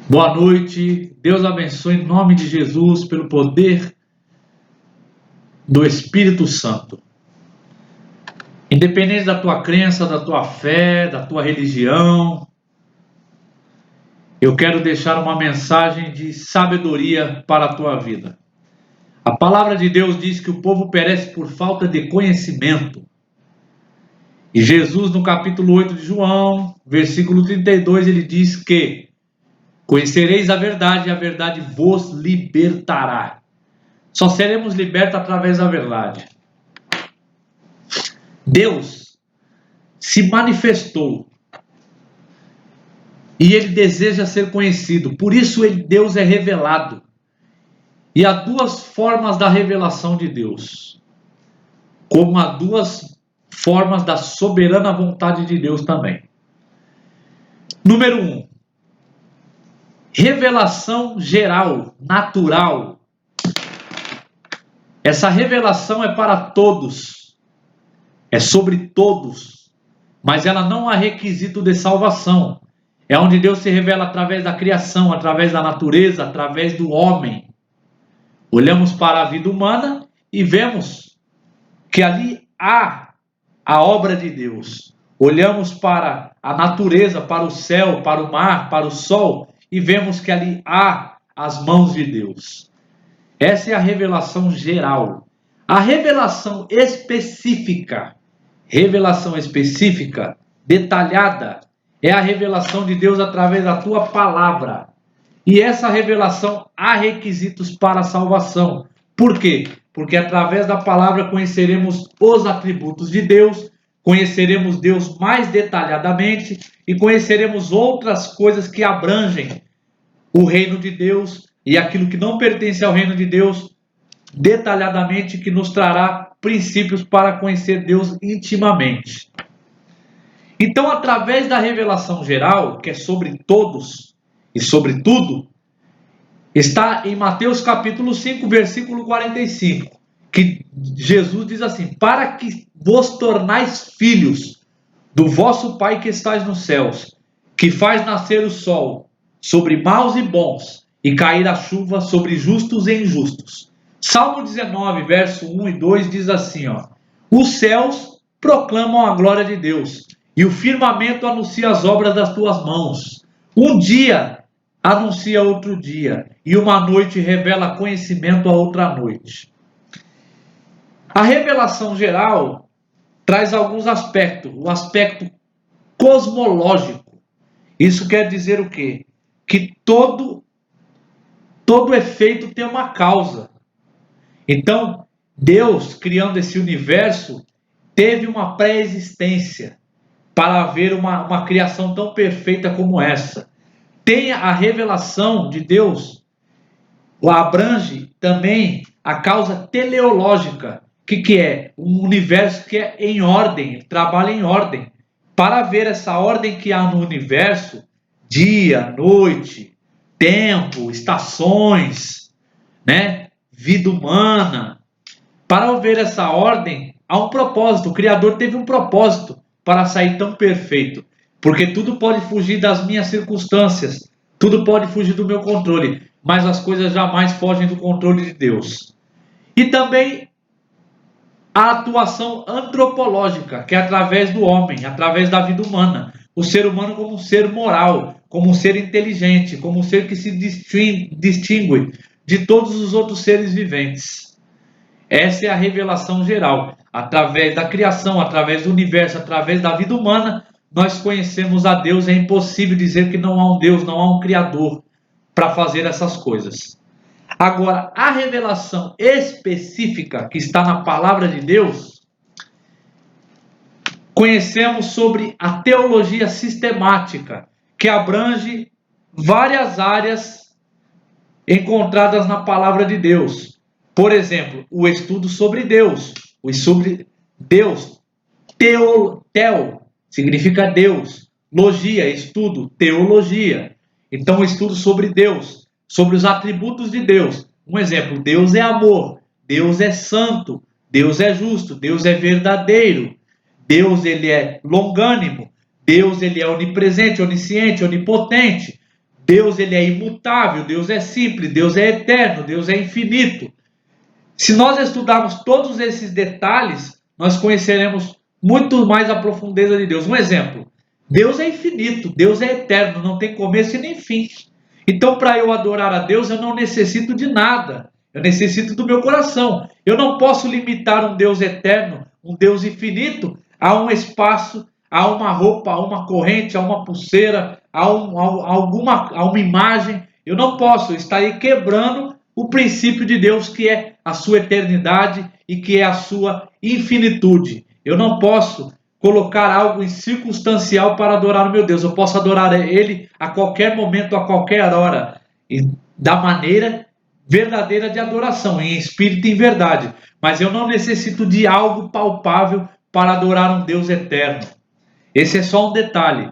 Boa noite, Deus abençoe em nome de Jesus, pelo poder do Espírito Santo. Independente da tua crença, da tua fé, da tua religião, eu quero deixar uma mensagem de sabedoria para a tua vida. A palavra de Deus diz que o povo perece por falta de conhecimento. E Jesus, no capítulo 8 de João, versículo 32, ele diz que conhecereis a verdade e a verdade vos libertará. Só seremos libertos através da verdade. Deus se manifestou e ele deseja ser conhecido. Por isso Deus é revelado. E há duas formas da revelação de Deus, como há duas formas da soberana vontade de Deus também. Número 1. Revelação geral, natural. Essa revelação é para todos. É sobre todos. Mas ela não há requisito de salvação. É onde Deus se revela através da criação, através da natureza, através do homem. Olhamos para a vida humana e vemos que ali há a obra de Deus. Olhamos para a natureza, para o céu, para o mar, para o sol e vemos que ali há as mãos de Deus. Essa é a revelação geral. A revelação específica, detalhada, é a revelação de Deus através da tua palavra. E essa revelação há requisitos para a salvação. Por quê? Porque através da palavra conheceremos os atributos de Deus, conheceremos Deus mais detalhadamente e conheceremos outras coisas que abrangem o reino de Deus e aquilo que não pertence ao reino de Deus detalhadamente, que nos trará princípios para conhecer Deus intimamente. Então, através da revelação geral, que é sobre todos e sobre tudo, está em Mateus capítulo 5, versículo 45, que Jesus diz assim: para que vos tornais filhos do vosso Pai que estais nos céus, que faz nascer o sol sobre maus e bons, e cair a chuva sobre justos e injustos. Salmo 19, verso 1 e 2 diz assim, os céus proclamam a glória de Deus, e o firmamento anuncia as obras das tuas mãos. Um dia anuncia outro dia, e uma noite revela conhecimento a outra noite. A revelação geral traz alguns aspectos. O aspecto cosmológico. Isso quer dizer o quê? Que todo efeito tem uma causa. Então, Deus, criando esse universo, teve uma pré-existência para haver uma criação tão perfeita como essa. Tem a revelação de Deus, abrange também a causa teleológica. O que é? Um universo que é em ordem, trabalha em ordem. Para ver essa ordem que há no universo, dia, noite, tempo, estações, né? Vida humana. Para ver essa ordem, há um propósito. O Criador teve um propósito para sair tão perfeito. Porque tudo pode fugir das minhas circunstâncias, tudo pode fugir do meu controle, mas as coisas jamais fogem do controle de Deus. E também a atuação antropológica, que é através do homem, através da vida humana. O ser humano como um ser moral, como um ser inteligente, como um ser que se distingue de todos os outros seres viventes. Essa é a revelação geral. Através da criação, através do universo, através da vida humana, nós conhecemos a Deus. É impossível dizer que não há um Deus, não há um Criador para fazer essas coisas. Agora, a revelação específica que está na palavra de Deus, conhecemos sobre a teologia sistemática, que abrange várias áreas encontradas na palavra de Deus. Por exemplo, o estudo sobre Deus. O sobre Deus. Teo significa Deus. Logia, estudo, teologia. Então, o estudo sobre Deus, sobre os atributos de Deus. Um exemplo, Deus é amor, Deus é santo, Deus é justo, Deus é verdadeiro, Deus ele é longânimo, Deus ele é onipresente, onisciente, onipotente, Deus, ele é imutável, Deus é simples, Deus é eterno, Deus é infinito. Se nós estudarmos todos esses detalhes, nós conheceremos muito mais a profundeza de Deus. Um exemplo: Deus é infinito, Deus é eterno, não tem começo e nem fim. Então, para eu adorar a Deus, eu não necessito de nada. Eu necessito do meu coração. Eu não posso limitar um Deus eterno, um Deus infinito, a um espaço, a uma roupa, a uma corrente, a uma pulseira, a uma imagem. Eu não posso. Eu estaria quebrando o princípio de Deus, que é a sua eternidade e que é a sua infinitude. Eu não posso colocar algo circunstancial para adorar o meu Deus. Eu posso adorar Ele a qualquer momento, a qualquer hora, e da maneira verdadeira de adoração, em espírito e em verdade. Mas eu não necessito de algo palpável para adorar um Deus eterno. Esse é só um detalhe.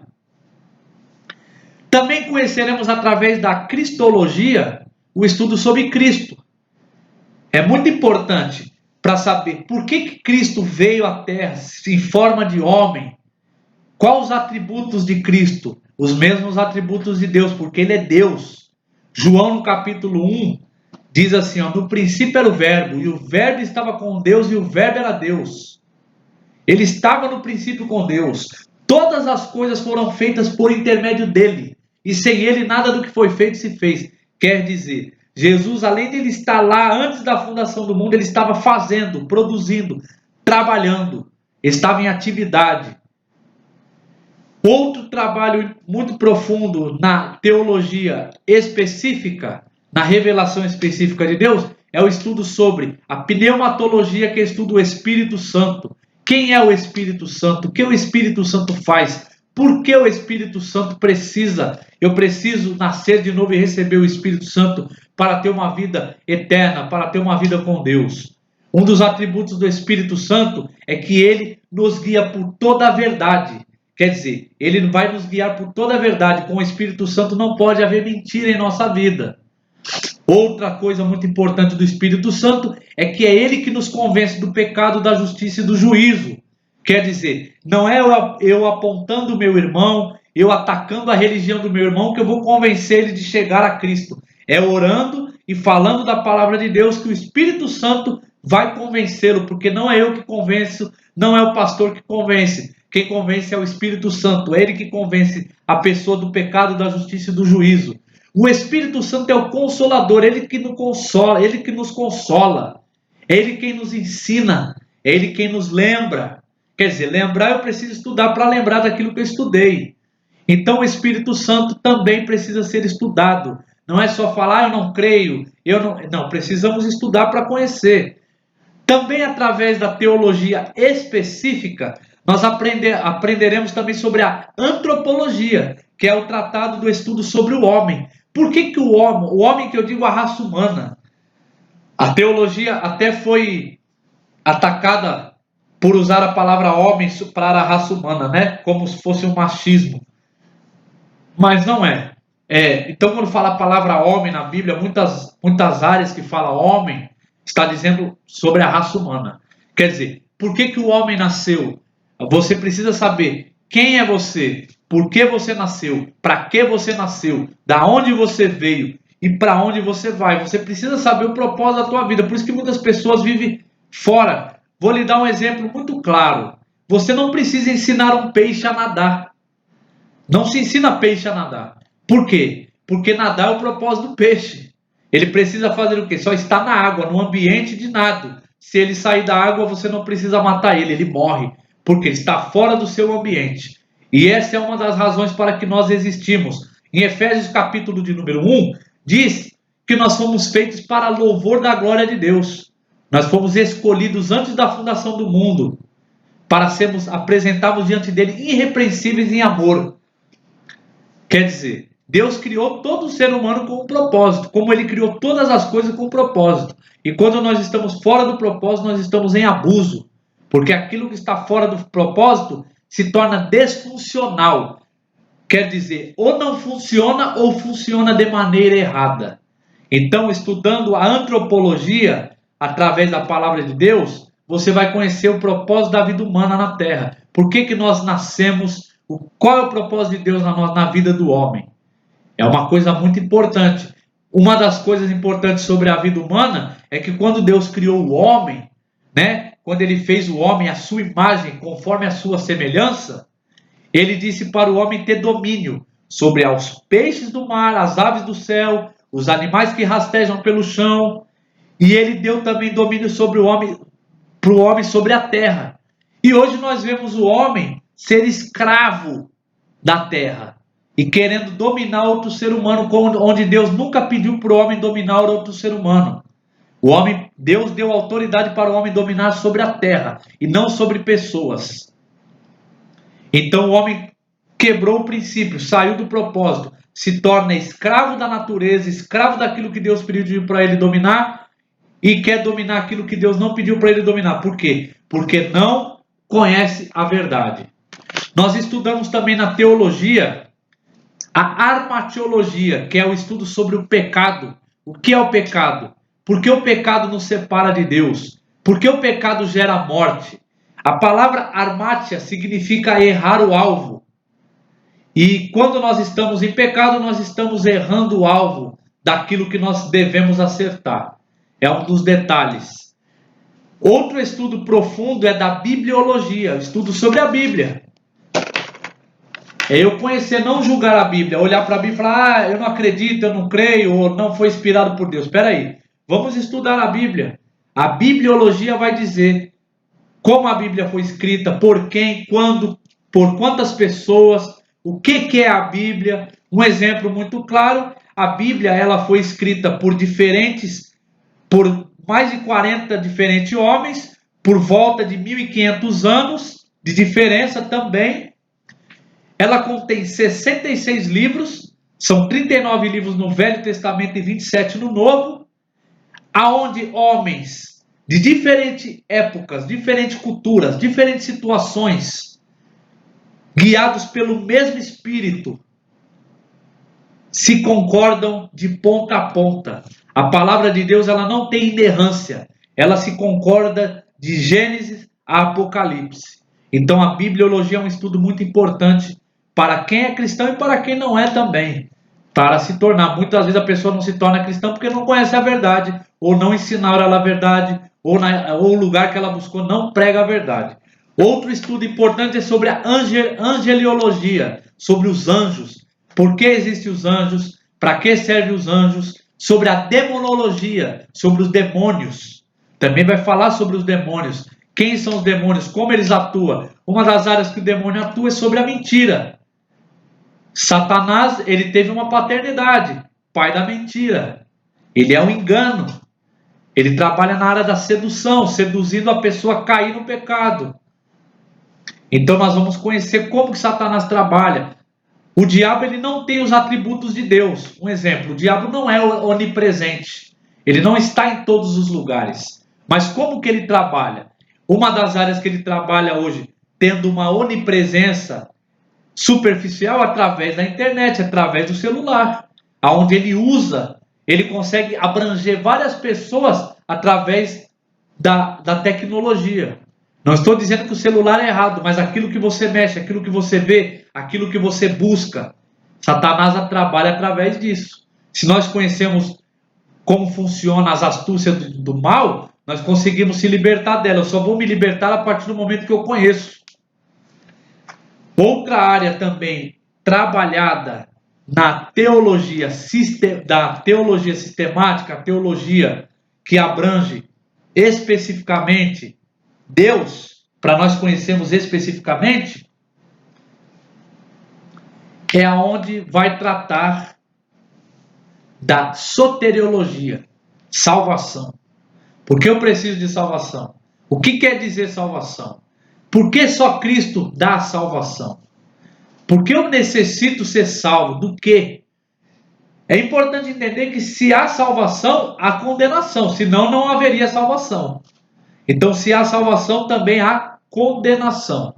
Também conheceremos através da cristologia o estudo sobre Cristo. É muito importante para saber por que Cristo veio à Terra em forma de homem. Quais os atributos de Cristo? Os mesmos atributos de Deus, porque Ele é Deus. João, no capítulo 1, diz assim, ó, no princípio era o verbo, e o verbo estava com Deus, e o verbo era Deus. Ele estava no princípio com Deus. Todas as coisas foram feitas por intermédio dele, e sem ele nada do que foi feito se fez. Quer dizer, Jesus, além de ele estar lá antes da fundação do mundo, ele estava fazendo, produzindo, trabalhando, estava em atividade. Outro trabalho muito profundo na teologia específica, na revelação específica de Deus, é o estudo sobre a pneumatologia, que estuda o Espírito Santo. Quem é o Espírito Santo? O que o Espírito Santo faz? Por que o Espírito Santo precisa? Eu preciso nascer de novo e receber o Espírito Santo para ter uma vida eterna, para ter uma vida com Deus. Um dos atributos do Espírito Santo é que ele nos guia por toda a verdade. Quer dizer, ele vai nos guiar por toda a verdade. Com o Espírito Santo não pode haver mentira em nossa vida. Outra coisa muito importante do Espírito Santo é que é ele que nos convence do pecado, da justiça e do juízo. Quer dizer, não é eu apontando o meu irmão, eu atacando a religião do meu irmão, que eu vou convencer ele de chegar a Cristo. É orando e falando da palavra de Deus que o Espírito Santo vai convencê-lo, porque não é eu que convenço, não é o pastor que convence. Quem convence é o Espírito Santo, é ele que convence a pessoa do pecado, da justiça e do juízo. O Espírito Santo é o Consolador, ele que nos consola, ele que nos consola, é ele quem nos ensina, é ele quem nos lembra. Quer dizer, lembrar, eu preciso estudar para lembrar daquilo que eu estudei. Então o Espírito Santo também precisa ser estudado. Não é só falar, eu não creio, não, precisamos estudar para conhecer. Também através da teologia específica, nós aprenderemos também sobre a antropologia, que é o tratado do estudo sobre o homem. Por que o homem que eu digo a raça humana? A teologia até foi atacada por usar a palavra homem para a raça humana, né? Como se fosse um machismo. Mas não é. Então, quando fala a palavra homem na Bíblia, muitas áreas que fala homem, está dizendo sobre a raça humana. Quer dizer, por que o homem nasceu? Você precisa saber quem é você, por que você nasceu, para que você nasceu, da onde você veio e para onde você vai. Você precisa saber o propósito da tua vida. Por isso que muitas pessoas vivem fora. Vou lhe dar um exemplo muito claro. Você não precisa ensinar um peixe a nadar. Não se ensina peixe a nadar. Por quê? Porque nadar é o propósito do peixe. Ele precisa fazer o quê? Só estar na água, no ambiente de nado. Se ele sair da água, você não precisa matar ele, ele morre. Porque ele está fora do seu ambiente. E essa é uma das razões para que nós existimos. Em Efésios capítulo de número 1, diz que nós fomos feitos para louvor da glória de Deus. Nós fomos escolhidos antes da fundação do mundo para sermos apresentados diante dele irrepreensíveis em amor. Quer dizer, Deus criou todo o ser humano com um propósito, como ele criou todas as coisas com um propósito. E quando nós estamos fora do propósito, nós estamos em abuso. Porque aquilo que está fora do propósito se torna disfuncional. Quer dizer, ou não funciona ou funciona de maneira errada. Então, estudando a antropologia através da palavra de Deus, você vai conhecer o propósito da vida humana na Terra. Por que nós nascemos? Qual é o propósito de Deus na vida do homem? É uma coisa muito importante. Uma das coisas importantes sobre a vida humana é que quando Deus criou o homem, né? Quando ele fez o homem à sua imagem, conforme a sua semelhança, ele disse para o homem ter domínio sobre os peixes do mar, as aves do céu, os animais que rastejam pelo chão, e ele deu também domínio sobre o homem, para o homem sobre a terra. E hoje nós vemos o homem ser escravo da terra e querendo dominar outro ser humano, onde Deus nunca pediu para o homem dominar outro ser humano. Deus deu autoridade para o homem dominar sobre a terra e não sobre pessoas. Então o homem quebrou o princípio, saiu do propósito, se torna escravo da natureza, escravo daquilo que Deus pediu para ele dominar e quer dominar aquilo que Deus não pediu para ele dominar. Por quê? Porque não conhece a verdade. Nós estudamos também na teologia a armatiologia, que é o estudo sobre o pecado. O que é o pecado? Por que o pecado nos separa de Deus? Por que o pecado gera morte? A palavra armátia significa errar o alvo. E quando nós estamos em pecado, nós estamos errando o alvo daquilo que nós devemos acertar. É um dos detalhes. Outro estudo profundo é da bibliologia, estudo sobre a Bíblia. É eu conhecer, não julgar a Bíblia, olhar para a Bíblia e falar, eu não acredito, eu não creio, ou não foi inspirado por Deus. Espera aí, vamos estudar a Bíblia. A bibliologia vai dizer como a Bíblia foi escrita, por quem, quando, por quantas pessoas, o que é a Bíblia. Um exemplo muito claro, a Bíblia ela foi escrita por mais de 40 diferentes homens, por volta de 1.500 anos de diferença também. Ela contém 66 livros, são 39 livros no Velho Testamento e 27 no Novo, aonde homens de diferentes épocas, diferentes culturas, diferentes situações, guiados pelo mesmo Espírito, se concordam de ponta a ponta. A palavra de Deus ela não tem inerrância, ela se concorda de Gênesis a Apocalipse. Então a bibliologia é um estudo muito importante para quem é cristão e para quem não é também, para se tornar. Muitas vezes a pessoa não se torna cristã porque não conhece a verdade, ou não ensinaram ela a verdade, ou o lugar que ela buscou não prega a verdade. Outro estudo importante é sobre a angeliologia, sobre os anjos. Por que existem os anjos? Para que servem os anjos? Sobre a demonologia, sobre os demônios. Também vai falar sobre os demônios. Quem são os demônios? Como eles atuam? Uma das áreas que o demônio atua é sobre a mentira. Satanás, ele teve uma paternidade, pai da mentira. Ele é o engano. Ele trabalha na área da sedução, seduzindo a pessoa a cair no pecado. Então nós vamos conhecer como que Satanás trabalha. O diabo ele não tem os atributos de Deus. Um exemplo, o diabo não é onipresente. Ele não está em todos os lugares. Mas como que ele trabalha? Uma das áreas que ele trabalha hoje, tendo uma onipresença superficial através da internet, através do celular, aonde ele consegue abranger várias pessoas através da tecnologia. Não estou dizendo que o celular é errado, mas aquilo que você mexe, aquilo que você vê, aquilo que você busca, Satanás trabalha através disso. Se nós conhecemos como funciona as astúcias do mal, nós conseguimos se libertar dela. Eu só vou me libertar a partir do momento que eu conheço. Outra área também trabalhada na teologia, da teologia sistemática, a teologia que abrange especificamente Deus, para nós conhecermos especificamente, é aonde vai tratar da soteriologia, salvação. Por que eu preciso de salvação? O que quer dizer salvação? Por que só Cristo dá salvação? Por que eu necessito ser salvo? Do quê? É importante entender que se há salvação, há condenação, senão não haveria salvação. Então, se há salvação, também há condenação.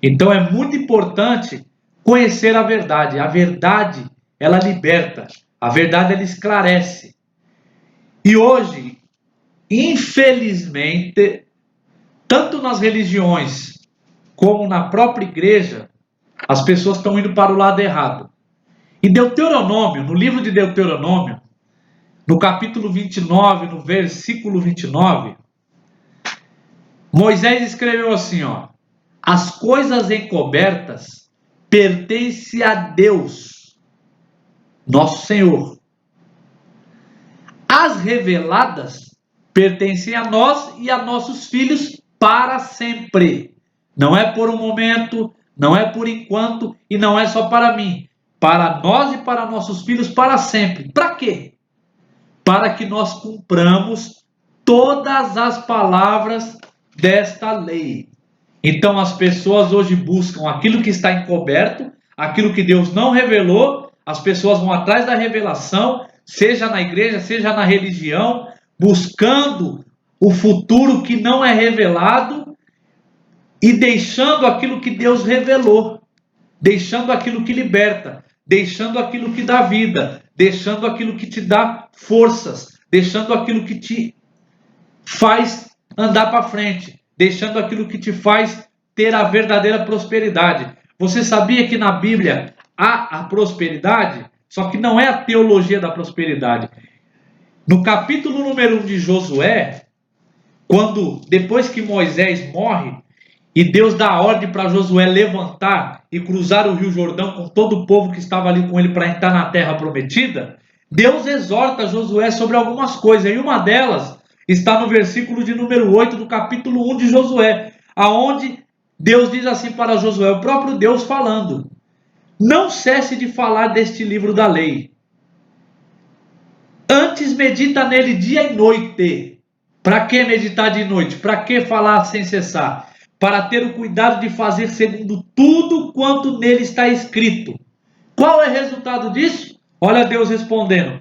Então, é muito importante conhecer a verdade. A verdade, ela liberta. A verdade, ela esclarece. E hoje, infelizmente, tanto nas religiões como na própria igreja, as pessoas estão indo para o lado errado. Em Deuteronômio, no livro de Deuteronômio, no capítulo 29, no versículo 29, Moisés escreveu assim, ó: as coisas encobertas pertencem a Deus, nosso Senhor. As reveladas pertencem a nós e a nossos filhos para sempre. Não é por um momento, não é por enquanto e não é só para mim. Para nós e para nossos filhos para sempre. Para quê? Para que nós cumpramos todas as palavras desta lei. Então as pessoas hoje buscam aquilo que está encoberto, aquilo que Deus não revelou, as pessoas vão atrás da revelação, seja na igreja, seja na religião, buscando o futuro que não é revelado e deixando aquilo que Deus revelou, deixando aquilo que liberta, deixando aquilo que dá vida, deixando aquilo que te dá forças, deixando aquilo que te faz andar para frente, deixando aquilo que te faz ter a verdadeira prosperidade. Você sabia que na Bíblia há a prosperidade? Só que não é a teologia da prosperidade. No capítulo número 1 de Josué, depois que Moisés morre, e Deus dá a ordem para Josué levantar e cruzar o Rio Jordão com todo o povo que estava ali com ele para entrar na terra prometida, Deus exorta Josué sobre algumas coisas. E uma delas está no versículo de número 8 do capítulo 1 de Josué, aonde Deus diz assim para Josué, o próprio Deus falando: não cesse de falar deste livro da lei. Antes medita nele dia e noite. Para que meditar de noite? Para que falar sem cessar? Para ter o cuidado de fazer segundo tudo quanto nele está escrito. Qual é o resultado disso? Olha Deus respondendo: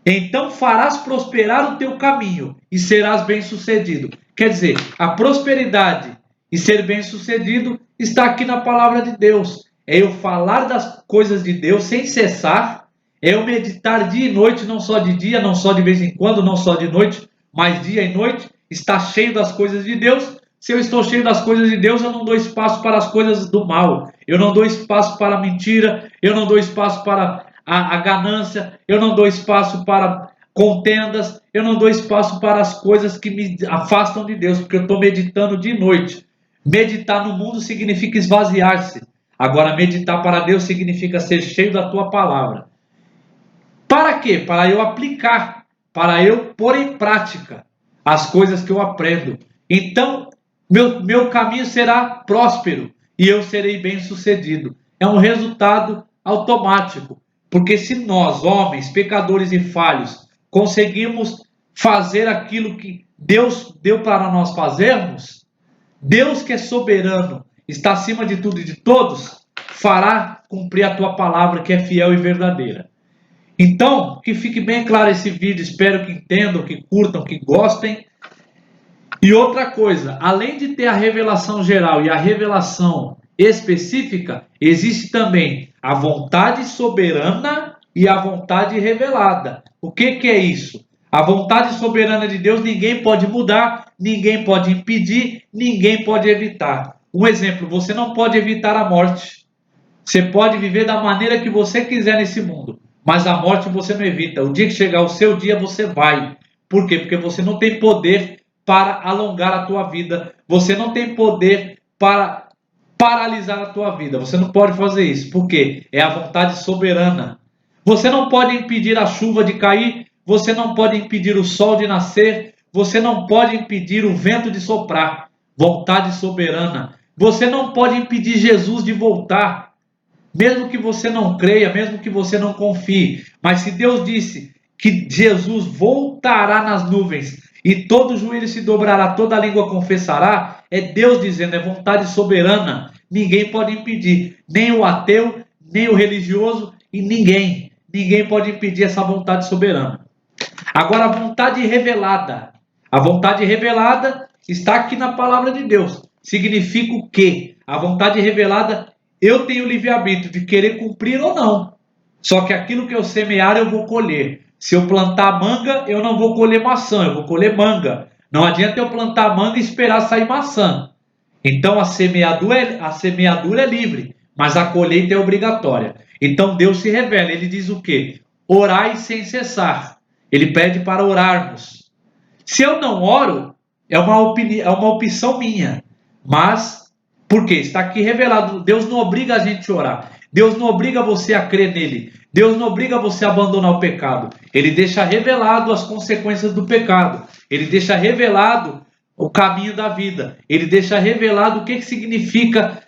então farás prosperar o teu caminho e serás bem-sucedido. Quer dizer, a prosperidade e ser bem-sucedido está aqui na palavra de Deus. É eu falar das coisas de Deus sem cessar, é eu meditar dia e noite, não só de dia, não só de vez em quando, não só de noite, mas dia e noite, estar cheio das coisas de Deus. Se eu estou cheio das coisas de Deus, eu não dou espaço para as coisas do mal, eu não dou espaço para a mentira, eu não dou espaço para a ganância, eu não dou espaço para contendas, eu não dou espaço para as coisas que me afastam de Deus, porque eu estou meditando de noite. Meditar no mundo significa esvaziar-se. Agora, meditar para Deus significa ser cheio da tua palavra. Para quê? Para eu aplicar, para eu pôr em prática as coisas que eu aprendo. Então, meu caminho será próspero e eu serei bem-sucedido. É um resultado automático. Porque se nós, homens, pecadores e falhos, conseguimos fazer aquilo que Deus deu para nós fazermos, Deus que é soberano, está acima de tudo e de todos, fará cumprir a tua palavra que é fiel e verdadeira. Então, que fique bem claro esse vídeo, espero que entendam, que curtam, que gostem. E outra coisa, além de ter a revelação geral e a revelação específica, existe também a vontade soberana e a vontade revelada. O que é isso? A vontade soberana de Deus ninguém pode mudar, ninguém pode impedir, ninguém pode evitar. Um exemplo, você não pode evitar a morte. Você pode viver da maneira que você quiser nesse mundo, mas a morte você não evita. O dia que chegar o seu dia, você vai. Por quê? Porque você não tem poder para alongar a tua vida. Você não tem poder para paralisar a tua vida. Você não pode fazer isso. Por quê? É a vontade soberana. Você não pode impedir a chuva de cair. Você não pode impedir o sol de nascer. Você não pode impedir o vento de soprar. Vontade soberana. Você não pode impedir Jesus de voltar. Mesmo que você não creia, mesmo que você não confie. Mas se Deus disse que Jesus voltará nas nuvens e todo joelho se dobrará, toda língua confessará, é Deus dizendo, é vontade soberana. Ninguém pode impedir, nem o ateu, nem o religioso e ninguém. Ninguém pode impedir essa vontade soberana. Agora, a vontade revelada. A vontade revelada está aqui na palavra de Deus. Significa o quê? A vontade revelada, eu tenho livre-arbítrio de querer cumprir ou não. Só que aquilo que eu semear, eu vou colher. Se eu plantar manga, eu não vou colher maçã, eu vou colher manga. Não adianta eu plantar manga e esperar sair maçã. Então a semeadura é livre, mas a colheita é obrigatória. Então Deus se revela, ele diz o quê? Orai sem cessar. Ele pede para orarmos. Se eu não oro, é uma opção minha. Mas, por quê? Está aqui revelado. Deus não obriga a gente a orar. Deus não obriga você a crer nele. Deus não obriga você a abandonar o pecado. Ele deixa revelado as consequências do pecado. Ele deixa revelado o caminho da vida. Ele deixa revelado o que significa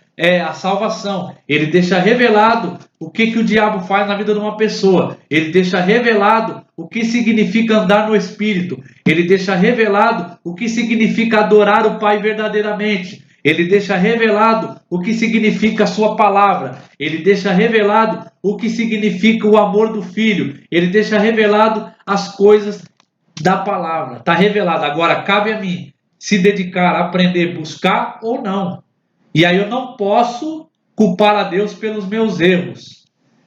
a salvação. Ele deixa revelado o que o diabo faz na vida de uma pessoa. Ele deixa revelado o que significa andar no Espírito. Ele deixa revelado o que significa adorar o Pai verdadeiramente. Ele deixa revelado o que significa a sua palavra. Ele deixa revelado o que significa o amor do Filho. Ele deixa revelado as coisas da palavra. Está revelado. Agora, cabe a mim se dedicar a aprender, buscar ou não. E aí eu não posso culpar a Deus pelos meus erros.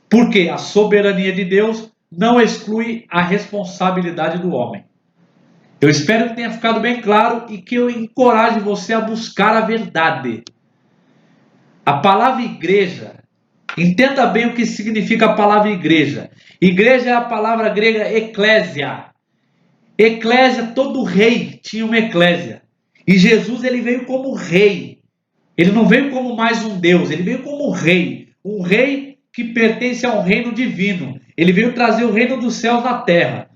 Porque a soberania de Deus não exclui a responsabilidade do homem. Eu espero que tenha ficado bem claro e que eu encoraje você a buscar a verdade. A palavra igreja, entenda bem o que significa a palavra igreja. Igreja é a palavra grega eclésia. Eclésia, todo rei tinha uma eclésia. E Jesus, ele veio como rei. Ele não veio como mais um Deus, ele veio como rei. Um rei que pertence a um reino divino. Ele veio trazer o reino dos céus na terra.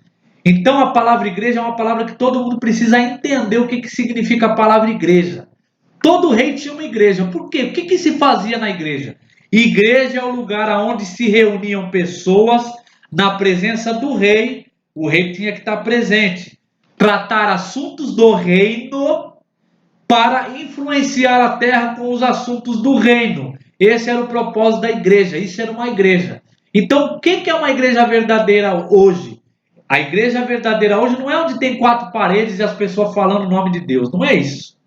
Então a palavra igreja é uma palavra que todo mundo precisa entender o que significa a palavra igreja. Todo rei tinha uma igreja. Por quê? O que se fazia na igreja? Igreja é o lugar onde se reuniam pessoas na presença do rei. O rei tinha que estar presente. Tratar assuntos do reino para influenciar a terra com os assuntos do reino. Esse era o propósito da igreja. Isso era uma igreja. Então, o que é uma igreja verdadeira hoje? A igreja verdadeira hoje não é onde tem 4 paredes e as pessoas falando o nome de Deus. Não é isso.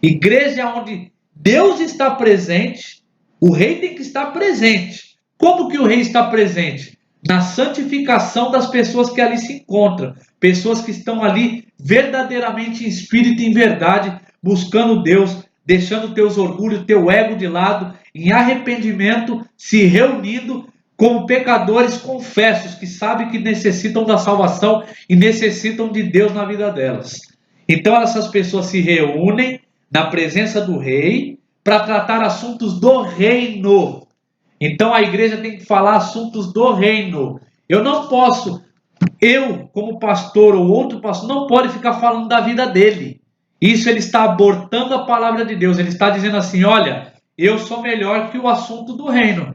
Igreja é onde Deus está presente, o rei tem que estar presente. Como que o rei está presente? Na santificação das pessoas que ali se encontram. Pessoas que estão ali verdadeiramente em espírito e em verdade, buscando Deus, deixando teus orgulhos, teu ego de lado, em arrependimento, se reunindo como pecadores confessos, que sabem que necessitam da salvação e necessitam de Deus na vida delas. Então essas pessoas se reúnem na presença do rei para tratar assuntos do reino. Então a igreja tem que falar assuntos do reino. Eu não posso, como pastor ou outro pastor, não pode ficar falando da vida dele. Isso ele está abortando a palavra de Deus. Ele está dizendo assim, olha, eu sou melhor que o assunto do reino.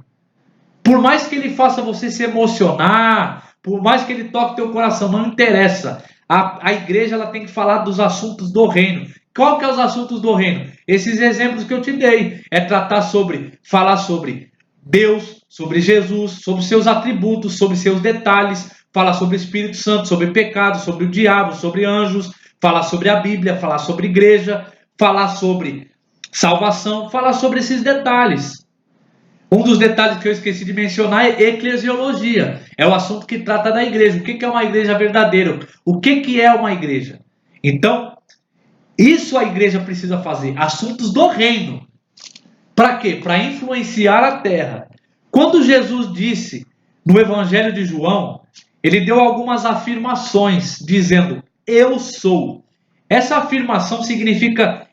Por mais que ele faça você se emocionar, por mais que ele toque teu coração, não interessa. A igreja ela tem que falar dos assuntos do reino. Qual que é os assuntos do reino? Esses exemplos que eu te dei. É falar sobre Deus, sobre Jesus, sobre seus atributos, sobre seus detalhes, falar sobre o Espírito Santo, sobre pecado, sobre o diabo, sobre anjos, falar sobre a Bíblia, falar sobre igreja, falar sobre salvação, falar sobre esses detalhes. Um dos detalhes que eu esqueci de mencionar é eclesiologia. É o assunto que trata da igreja. O que é uma igreja verdadeira? O que é uma igreja? Então, isso a igreja precisa fazer. Assuntos do reino. Para quê? Para influenciar a terra. Quando Jesus disse no Evangelho de João, ele deu algumas afirmações, dizendo, eu sou. Essa afirmação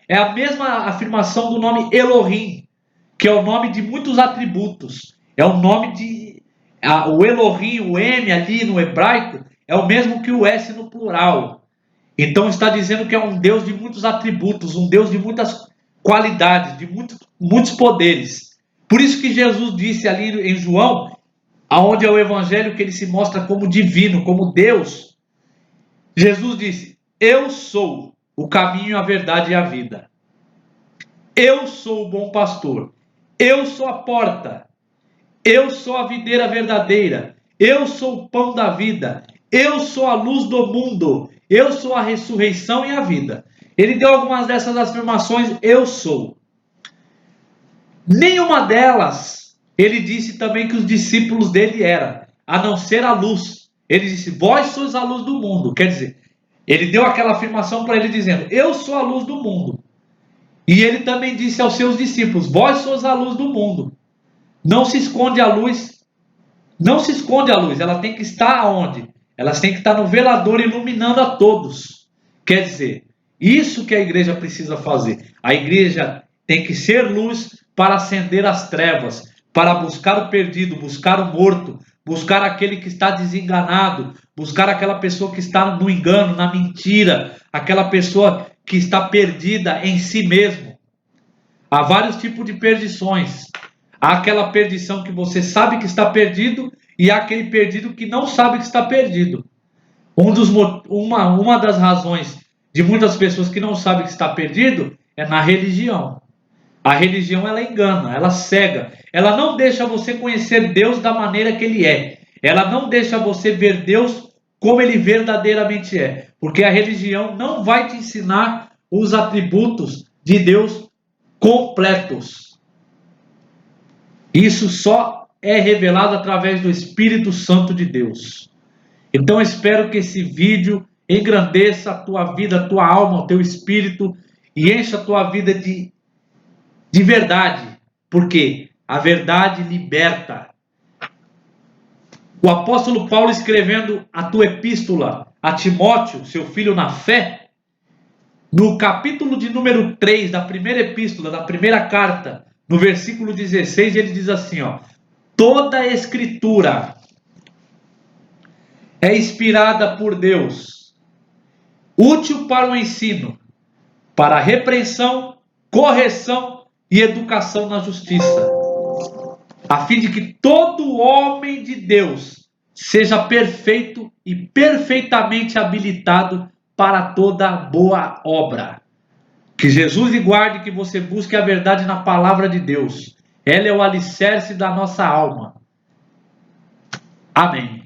é a mesma afirmação do nome Elohim, que é o nome de muitos atributos. É o nome de... o Elohim, o M ali no hebraico, é o mesmo que o S no plural. Então está dizendo que é um Deus de muitos atributos, um Deus de muitas qualidades, de muitos poderes. Por isso que Jesus disse ali em João, aonde é o evangelho que ele se mostra como divino, como Deus. Jesus disse, eu sou o caminho, a verdade e a vida. Eu sou o bom pastor. Eu sou a porta. Eu sou a videira verdadeira. Eu sou o pão da vida. Eu sou a luz do mundo. Eu sou a ressurreição e a vida. Ele deu algumas dessas afirmações, eu sou. Nenhuma delas, ele disse também que os discípulos dele eram, a não ser a luz. Ele disse, vós sois a luz do mundo. Quer dizer, ele deu aquela afirmação para ele dizendo, eu sou a luz do mundo. E ele também disse aos seus discípulos, vós sois a luz do mundo. Não se esconde a luz. Não se esconde a luz. Ela tem que estar aonde? Ela tem que estar no velador iluminando a todos. Quer dizer, isso que a igreja precisa fazer. A igreja tem que ser luz para acender as trevas, para buscar o perdido, buscar o morto, buscar aquele que está desenganado, buscar aquela pessoa que está no engano, na mentira, aquela pessoa que está perdida em si mesmo. Há vários tipos de perdições. Há aquela perdição que você sabe que está perdido e há aquele perdido que não sabe que está perdido. Uma das razões de muitas pessoas que não sabem que está perdido é na religião. A religião, ela engana, ela cega. Ela não deixa você conhecer Deus da maneira que Ele é. Ela não deixa você ver Deus como Ele verdadeiramente é. Porque a religião não vai te ensinar os atributos de Deus completos. Isso só é revelado através do Espírito Santo de Deus. Então espero que esse vídeo engrandeça a tua vida, a tua alma, o teu espírito e encha a tua vida de verdade, porque a verdade liberta. O apóstolo Paulo, escrevendo a tua epístola a Timóteo, seu filho na fé, no capítulo de número 3 da primeira epístola, da primeira carta, no versículo 16, ele diz assim, toda a escritura é inspirada por Deus, útil para o ensino, para a repreensão, correção e educação na justiça, a fim de que todo homem de Deus seja perfeito e perfeitamente habilitado para toda boa obra. Que Jesus lhe guarde, que você busque a verdade na palavra de Deus. Ela é o alicerce da nossa alma. Amém.